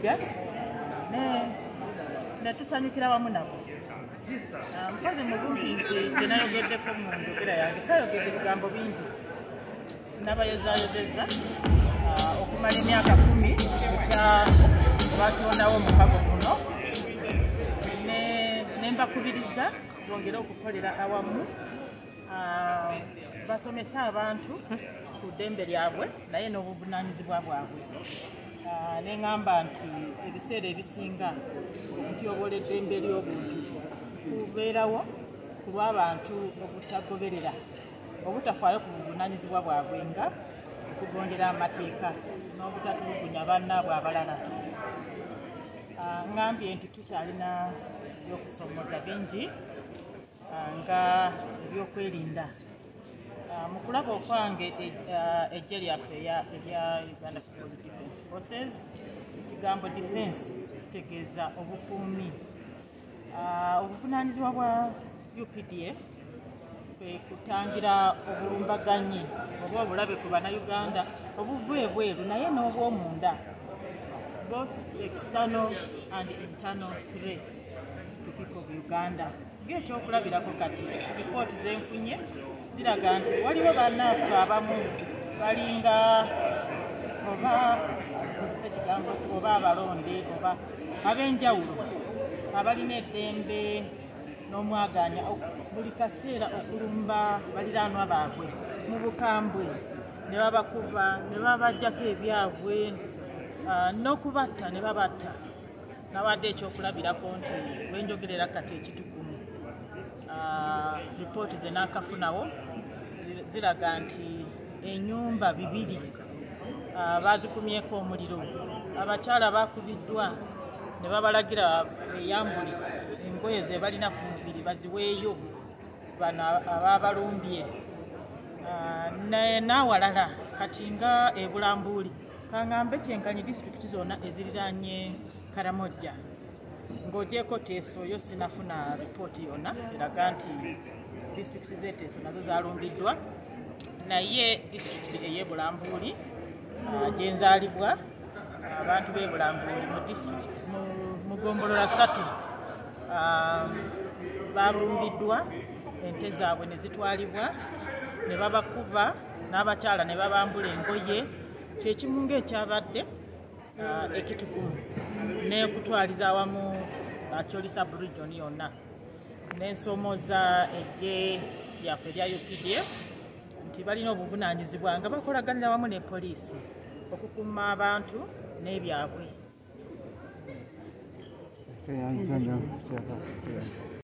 bajja ne tusanyukira wamu nabo. Mukazi mulungi nti gyenayogeddeko mu njogera yange saayogedde bigambo bingi nabayozayozezza okumala emyaka 10 batondawo omukago guno ne mbakubiriza bongere okukolera awamu basomesa abantu ku ddembe lyabwe naye n'obuvunaanyizibwa bwabwe. Neŋŋamba nti ebiseera ebisinga okutyobola eddembe ly'obuntu kubeerawo ku lw'abantu obutagoberera obutafaayo ku buvunaanyizibwa bwabwe nga okugondera amateeka n'obutatulugunya bannaabwe abalala. Ngambye nti tukyalina ebyokusomoza bingi nga ebyokwerinda. Mu kulaba okwange eggye lyaffe erya Uganda People's Defence Forces, ekigambo defense kitegeeza obukuumi. Obuvunaanyizibwa bwa UPDF kwe kutangira obulumbaganyi oba obulabe ku bannayuganda obuva ebweru naye n'obw'omunda, both external and internal threats to people of Uganda. Ng'ekyokulabirako kati ripooti zenfunye ziraga nti waliwo bannaffe abamu balinga oba kozesa ekigambo oba abalonde oba ab'enjawulo abalina eddembe n'omwaganya buli kaseera okulumba baliraanwa baabwe mu bukambwe ne babakuba ne babajjako ebyabwe n'okubatta ne babatta. Nawadde ekyokulabirako nti bwenjogerera kati ekitukumu ripooti ze naakafunawo ziraga nti ennyumba 2 bazikumyeko omuliro, abakyala bakubiddwa ne babalagira beyambule engoye ze balina ku mubiri baziweeyo bano abaabalumbye. N'awalala kati nga ebulambuuli kaŋŋambe kyenkanyi disitulikiti zonna eziriraanye Karamojja ng'ogyeko Teeso yo sinafuna ripooti yonna eraga nti disitulikiti z'eteeso nazo zalumbiddwa, naye disitulikiti ey'ebulambuuli gyenzaalibwa abantu b'ebulambuuli mu disitulikiti mu gombolola 3 balumbiddwa, ente zaabwe ne zitwalibwa ne babakuba n'abakyala ne babambula engoye. Kyekimu ng'ekyabadde ekitukumu n'ekutwaliza awamu Acholi sub-region yonna n'ensomoza eggye lyaffe erya UPDF nti balina obuvunaanyizibwa nga bakolaganira wamu ne poliisi okukuuma abantu n'ebyabwe.